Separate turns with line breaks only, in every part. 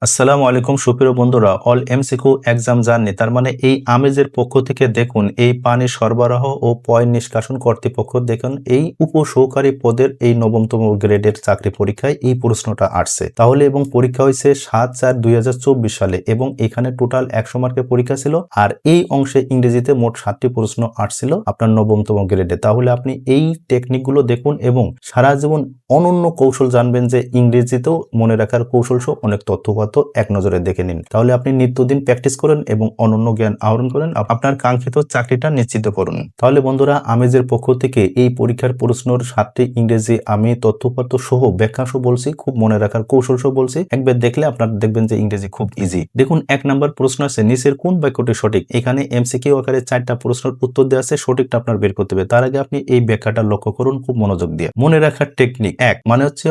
আসসালামু আলাইকুম সুপ্রিয় বন্ধুরা, অল এমসিকিউ এক্সাম জার্নি তার মানে এই আমেজের পক্ষ থেকে দেখুন এই পানি সরবরাহ ও পয় নিষ্কাশন কর্তৃপক্ষ দেখুন এই উপসহকারী পদের এই নবমতম গ্রেডের চাকরি পরীক্ষায় এই প্রশ্নটা আসছে তাহলে এবং পরীক্ষা হয়েছে 7/4/2024 সালে এবং এখানে টোটাল 100 মার্কের পরীক্ষা ছিল আর এই অংশে ইংরেজিতে মোট 7টি প্রশ্ন আসছিল আপনার নবমতম গ্রেডে। তাহলে আপনি এই টেকনিকগুলো দেখুন এবং সারা জীবন অনন্য কৌশল জানবেন যে ইংরেজিতেও মনে রাখার কৌশল সহ অনেক তথ্য এক নজরে দেখে নিন। তাহলে আপনি নিত্যদিন প্র্যাকটিস করেন এবং অনন্য জ্ঞান আহরণ করেন, আপনার কাঙ্ক্ষিত চাকরিটা নিশ্চিত করুন। তাহলে বন্ধুরা, আমেজের পক্ষ থেকে এই পরীক্ষার প্রশ্নের 7টি ইংরেজি আমি তথ্যপত্র সহ ব্যাখ্যা সহ বলছি, খুব মনে রাখার কৌশল সহ বলছি। একবার দেখলে আপনারা দেখবেন যে ইংরেজি খুব ইজি। দেখুন 1 নম্বর প্রশ্ন আছে, নিচের কোন বাক্যটি সঠিক? এখানে এমসিকিউ আকারে 4টা প্রশ্নের উত্তর দেওয়া আছে, সঠিকটা আপনার বের করতে হবে। তার আগে আপনি এই ব্যাখ্যাটা লক্ষ্য করুন খুব মনোযোগ দিয়ে। মনে রাখার টেকনিক 1 মানে হচ্ছে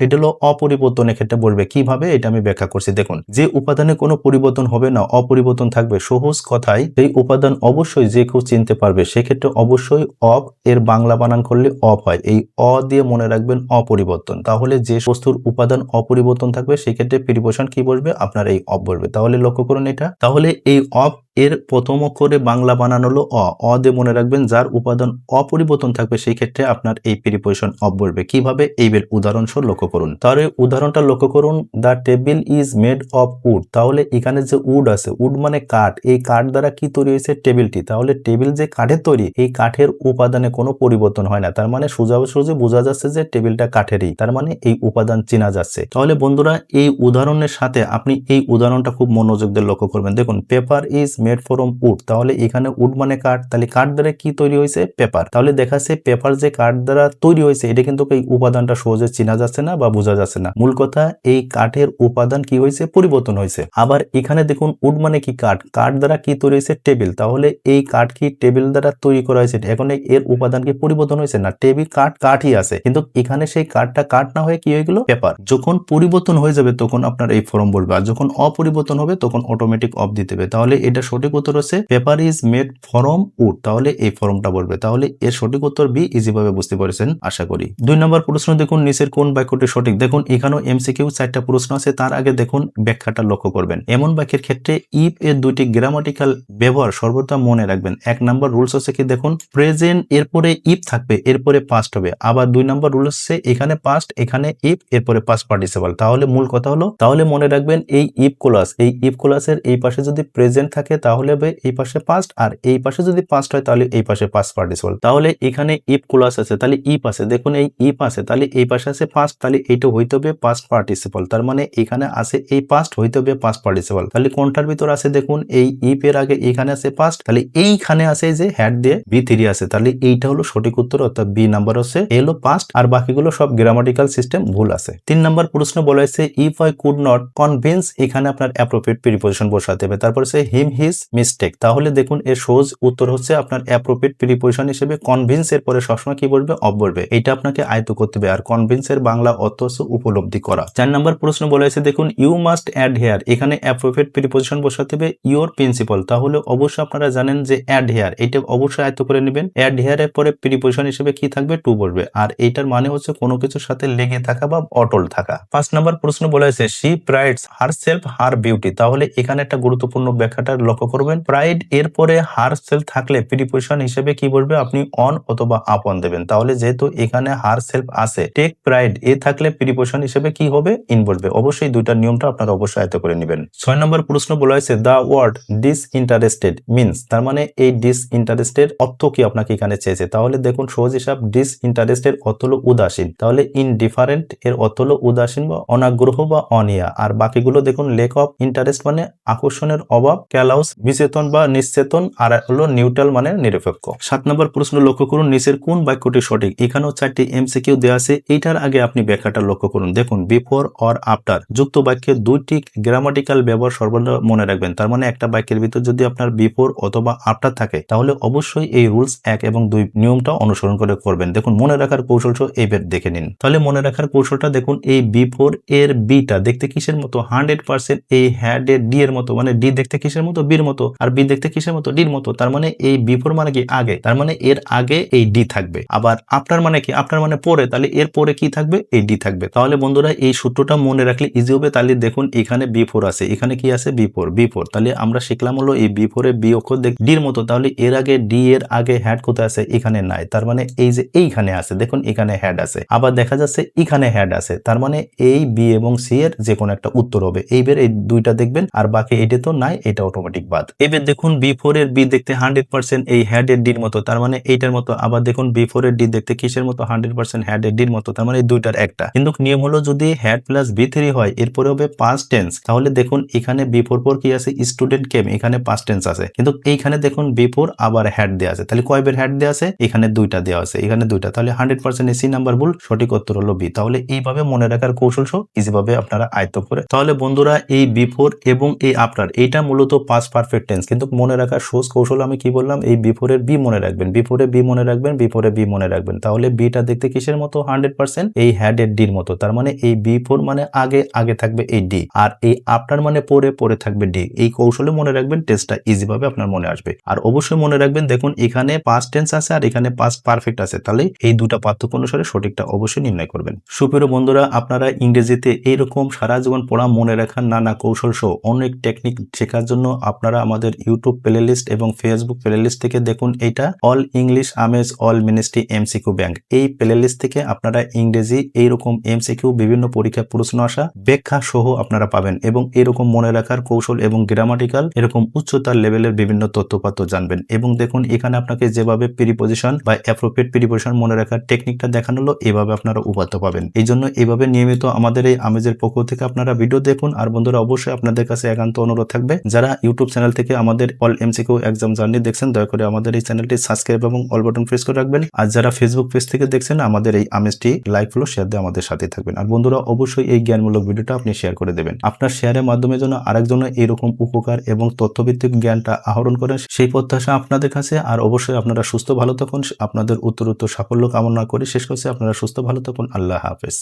এটা হলো অপরিবর্তনের ক্ষেত্রে বলবে কিভাবে, এটা আমি ব্যাখ্যা করছি। দেখুন, যে উপাদানে কোনো পরিবর্তন হবে না, অপরিবর্তন থাকবে, সহজ কথায় সেই উপাদান অবশ্যই যে কেউ চিনতে পারবে, সেক্ষেত্রে অবশ্যই অব এর বাংলা বানান করলে অফ হয়। এই অ দিয়ে মনে রাখবেন অপরিবর্তন। তাহলে যে বস্তুর উপাদান অপরিবর্তন থাকবে সেক্ষেত্রে প্রিপোজিশন কি বসবে? আপনার এই অফ বসবে। তাহলে লক্ষ্য করুন এটা। তাহলে এই অফ এর প্রথম অক্ষরে বাংলা বানান হলো অ দিয়ে মনে রাখবেন যার উপাদান অপরিবর্তন থাকবে সেই ক্ষেত্রে আপনার এই প্রিপোজিশন অফ বসবে। কিভাবে? এই উদাহরণ সহ লক্ষ্য করুন। তাহলে উদাহরণটা লক্ষ্য করুন, the table is made of wood. তাহলে এখানে যে উড আছে, উড মানে কাঠ, এই কাঠ দ্বারা কি তৈরি হয়েছে? টেবিলটি। তাহলে টেবিল যে কাঠের তৈরি, এই কাঠের উপাদানে কোনো পরিবর্তন হয় না, তার মানে সোজাসুজি বোঝা যাচ্ছে যে টেবিলটা কাঠেরই, তার মানে এই উপাদান চেনা যাচ্ছে। তাহলে বন্ধুরা, এই উদাহরণের সাথে আপনি এই উদাহরণটা খুব মনোযোগ দিয়ে লক্ষ্য করবেন। দেখুন, paper is made from would. তাহলে এখানে উড মানে কাঠ, তাহলে কাঠ দ্বারা কি তৈরি হয়েছে? পেপার। তাহলে দেখা যাচ্ছে পেপার যে কাঠ দ্বারা তৈরি হয়েছে এটা কিন্তু এই উপাদানটা সহজে চেনা যাচ্ছে না বা বোঝা যাচ্ছে না। মূল কথা, এই কাঠের উপাদান কি হয়েছে? পরিবর্তন হয়েছে। আবার এখানে দেখুন, উড মানে কি কাঠ, কাঠ দ্বারা কি তৈরি হয়েছে? টেবিল। তাহলে এই কাঠ কি টেবিল দ্বারা তৈরি করা হয়েছে? এখন এর উপাদান কি পরিবর্তন হয়েছে? না, টেবিল কাঠ কাঠই আছে, কিন্তু এখানে সেই কাঠটা কাঠ না হয়ে কি হয়ে গেল? পেপার। যখন পরিবর্তন হয়ে যাবে তখন আপনার এই ফর্ম বলবে, আর যখন অপরিবর্তন হবে তখন অটোমেটিক অফ দিতে হবে। তাহলে এটা সঠিক উত্তর হচ্ছে paper is made from would. তাহলে এই ফর্মটা বলবে। তাহলে এর সঠিক উত্তর বি। ইজিভাবে বুঝতে পেরেছেন আশা করি। 2 নম্বর প্রশ্ন দেখুন, নিচের কোন বাক্যটি সঠিক? দেখুন এখানেও এমসিকিউ 4টা প্রশ্ন আছে, তার আগে দেখুন ব্যাখ্যাটা লক্ষ্য করবেন। এমন বাক্যের ক্ষেত্রে ইফ এর 2টি গ্রামাটিক্যাল ব্যবহার সর্বদা মনে রাখবেন। 1 নম্বর রুলস হচ্ছে কি, দেখুন প্রেজেন্ট এরপরে ইফ থাকবে, এরপরে পাস্ট হবে। আবার 2 নম্বর রুল হচ্ছে এখানে পাস্ট, এখানে ইফ, এরপরে পাস্ট পার্টিসিপল। তাহলে মূল কথা হলো, তাহলে মনে রাখবেন এই ইফ ক্লজ, এই ইফ ক্লজের এই পাশে যদি প্রেজেন্ট থাকে তাহলে হবে এই পাশে পাস্ট, আর এই পাশে যদি পাস্ট হয় তাহলে এই পাশে পাস্ট পার্টিসিপল। তাহলে এখানে ইফ ক্লজ আছে, তাহলে ইফ আছে, দেখুন এই ইফ আছে, তাহলে এই পাশে আছে পাস্ট, তাহলে এইটা হইতে হবে পাস্ট পার্টিসিপল। তার মানে এখানে আছে এই পাস্ট, হইতে হবে পাস্ট পার্টিসিপল। তাহলে কোনটার ভিতর আছে? দেখুন এই ইফ এর আগে এখানে আছে পাস্ট, তাহলে এইখানে আছে যে হ্যাড দিয়ে V3 আছে, তাহলে এইটা হলো সঠিক উত্তর, অর্থাৎ বি নাম্বার হচ্ছে এলো পাস্ট, আর বাকিগুলো সব গ্রামাটিক্যাল সিস্টেম ভুল আছে। 3 নম্বর প্রশ্ন বলা হয়েছে if I could not convince, এখানে আপনার অ্যাপ্রোপ্রিয়েট প্রিপোজিশন বসাতে হবে। তারপর হচ্ছে হিম হিজ মিস্টেক। তাহলে দেখুন এর সহজ উত্তর হচ্ছে আপনার অ্যাপ্রোপ্রিয়েট প্রিপোজিশন হিসেবে কনভিন্স এর পরে সবসময় কি বলবে? অফ বলবে। এটা আপনাকে আয়ত্ত করতে হবে, আর কনভিন্স এর বাংলা অর্থ হচ্ছে উপলব্ধি করা। 4 নম্বর প্রশ্ন বলা হয়েছে দেখুন ইউ মাস্ট অ্যাড হেয়ার, এখানে অ্যাপ্রোপ্রিয়েট প্রিপোজিশন বসাতে হবে ইউর প্রিন্সিপাল। তাহলে অবশ্যই আপনারা জানেন যে অ্যাড হেয়ার, এটা অবশ্যই আয়ত্ত করে নেবেন। অ্যাড হেয়ার এর পরে প্রিপোজিশন হিসেবে কি থাকবে? টু বলবে, আর এইটার মানে হচ্ছে কোনো কিছুর সাথে লেগে থাকা বা অটল থাকা। 5 নম্বর প্রশ্ন বলা হয়েছে শি প্রাইডস হারসেলফ হার বিউটি। তাহলে এখানে একটা গুরুত্বপূর্ণ ব্যাখ্যাটা লক্ষ্য করবেন। প্রাইড এর পরে হারসেলফ থাকলে প্রিপোজিশন হিসেবে কি বলবে? আপনি অন অথবা আপন দেবেন। তাহলে যেহেতু এখানে হারসেলফ আছে, টেক প্রাইড এ থাকলে প্রিপোজিশন হিসেবে কি হবে? ইন বলবে। অবশ্যই দুইটার নিয়মটা আপনারা অবশ্যই আয়ত্ত করে নেবেন। 6 নম্বর প্রশ্ন বলা হয়েছে দ্য ওয়ার্ড ডিসইন্টারেস্টেড মিনস, তার মানে এই ডিসইন্টারেস্টেড অর্থ কি আপনাকে এখানে চেয়েছে। তাহলে দেখুন সহজ হিসাব, ডিসইন্টারেস্টেড অর্থ হলো উদাসীন, তাহলে ইনডিফারেন্ট এর অর্থ হলো উদাসীন বা অনাগ্রহ বা অনিয়া, আর বাকিগুলো দেখুন লেক অফ ইন্টারেস্ট মানে আকর্ষণের অভাব, ক্যালাউস বিচেতন বা নিশ্চেতন, আর হলো নিউট্রাল মানে নিরপেক্ষ। 7 নম্বর প্রশ্ন লক্ষ্য করুন নিচের কোন বাক্যটি সঠিক? এখানেও 4টি এমসিকিউ দেওয়া আছে, এইটার আগে আপনি ব্যাখ্যাটা লক্ষ্য করুন। দেখুন বিফোর অর আফটার যুক্ত বাক্যে 2টি গ্রামাটিক্যাল ব্যবহার সর্বদা মনে রাখবেন। তার মানে একটা বাক্যের ভিতর যদি আপনার বিফোর অথবা আফটার থাকে তাহলে অবশ্যই এই রুলস 1 এবং 2 নিয়মটা অনুসরণ করে করবেন। দেখুন মনে রাখার কৌশল এইবার দেখে নিন। তাহলে মনে রাখার কৌশলটা দেখুন, এই বিফোর এর বিটা দেখতে কিসের মতো? 100% এই হ্যাড এর ডি এর মতো, মানে ডি দেখতে কিসের মতো? বির ডির মতো, আর বি দেখতে কিসের মতো? ডির মতো। তার মানে এই বিফোর মানে কি? আগে, তার মানে এর আগে এই ডি থাকবে। আবার আফটার মানে কি? আফটার মানে পরে, তাহলে এর পরে কি থাকবে? এই ডি থাকবে। তাহলে বন্ধুরা এই সূত্রটা মনে রাখলে ইজি হবে। তাহলে দেখুন এখানে বিফোর আছে, এখানে কি আছে? বিফোর। তাহলে আমরা শিখলাম হলো এই বিফোর এ বি অক্ষর ডির মতো, তাহলে এর আগে ডি এর আগে হ্যাড কোথায় আছে? এখানে নাই। তার মানে এই যে এইখানে আছে, দেখুন এখানে হ্যাড আছে। আবার দেখা যাচ্ছে এখানে হ্যাড আছে, তার মানে এই বি এবং সি এর যে কোনো একটা উত্তর হবে। এইবার এই দুইটা দেখবেন, আর বাকি এটা তো নাই, এটা অটোমেটিক বাদ। এবার দেখুন বিফোর এর বি দেখতে 100% এই হ্যাড এর ডির মতো, তার মানে এইটার মতো। আবার দেখুন বিফোর এর ডি দেখতে কিসের মতো? 100% হ্যাড এর ডির মতো, তার মানে এই দুইটার একটা। কিন্তু নিয়ম হলো যদি হ্যাড প্লাস বি3 হয় এরপরে হবে পাস্ট টেন্স, তাহলে দেখুন এখানে বিফোর পর কি আছে? স্টুডেন্ট কেম, এখানে পাস্ট টেন্স আছে, কিন্তু এইখানে দেখুন বিফোর আবার হ্যাড দেওয়া আছে, তাহলে কয়বার হ্যাড দেওয়া আছে? এখানে দুইটা দেওয়া আছে, এখানে দুইটা, তাহলে 100% সি নাম্বার ভুল, সঠিক উত্তর হলো বি। তাহলে এইভাবে মনে রাখার কৌশল সহ ইজিভাবে আপনারা আয়ত্ত করে। তাহলে বন্ধুরা এই বিফোর এবং এই আফটার এইটা মূলত পাস্ট পারফেক্ট টেন্স, কিন্তু মনে রাখার সহজ কৌশল আমি কি বললাম? এই বিফোরের বি মনে রাখবেন, বিফোরে বি মনে রাখবেন, বিফোরে বি মনে রাখবেন। তাহলে বিটা দেখতে কিসের মতো? 100% এই হ্যাড এর ডির মতো, তার মানে এই বিফোর মানে আগে থাকবে এই ডি, আর এই আফটার মানে পরে থাকবে ডি। এই কৌশলে মনে রাখবেন, টেস্টটা ইজি ভাবে আপনার মনে আসবে। আর অবশ্যই মনে রাখবেন, দেখুন এখানে পাস্ট টেন্স আছে আর এখানে পাস্ট পারফেক্ট আছে, তাহলে এই দুটা পার্থক্য অনুসারে সঠিকটা অবশ্যই নির্ণয় করবেন। সুপ্রিয় বন্ধুরা, আপনারা ইংরেজিতে এইরকম সারা জীবন পড়া মনে রাখার নানা কৌশল সহ অনেক টেকনিক শেখার জন্য আপনারা আমাদের ইউটিউব প্লেলিস্ট এবং ফেসবুক প্লেলিস্ট থেকে দেখুন, এটা অল ইংলিশ আমেজ অল মিনিস্ট্রি এমসিকিউ ব্যাংক। এই প্লেলিস্ট থেকে আপনারা ইংরেজি এইরকম এমসিকিউ বিভিন্ন পরীক্ষা প্রশ্ন আসা ব্যাখ্যা সহ আপনারা পাবেন, এবং এরকম মনে রাখার কৌশল এবং গ্রামাটিক্যাল এরকম উচ্চতার লেভেলের বিভিন্ন তথ্যপাত্র জানবেন। এবং দেখুন এখানে আপনাকে যেভাবে প্রিপোজিশন বা অ্যাপ্রোপ্রিয়েট প্রিপোজিশন মনে রাখার টেকনিকটা দেখানো হলো, এভাবে আপনারা উপাত্ত পাবেন। এই জন্য এভাবে নিয়মিত আমাদের এই আমেজের পক্ষ থেকে আপনারা ভিডিও দেখুন। আর বন্ধুরা, অবশ্যই আপনাদের কাছে একান্ত অনুরোধ থাকবে, যারা ইউটিউব চ্যানেল থেকে আমাদের অল এমসিকিউ এক্সাম জার্নি দেখছেন, দয়া করে আমাদের এই চ্যানেলটি সাবস্ক্রাইব এবং অল বাটন প্রেস করে রাখবেন। আর যারা ফেসবুক পেজ থেকে দেখছেন, আমাদের এই আমেজটি লাইক ফলো শেয়ার দিয়ে আমাদের সাথে থাকবেন। আর বন্ধুরা, অবশ্যই এই জ্ঞানমূলক ভিডিওটা আপনি শেয়ার করে দেবেন। আপনার শেয়ারের মাধ্যমে যেন আরেকজনের এরকম উপকার এবং তথ্যভিত্তিক জ্ঞানটা আহরণ করেন, সেই প্রত্যাশা আপনাদের কাছে। আর অবশ্যই আপনারা সুস্থ ভালো থাকুন, আপনাদের উত্তরোত্তর সাফল্য কামনা করে শেষ করছি। আপনারা সুস্থ ভালো থাকুন। আল্লাহ হাফেজ।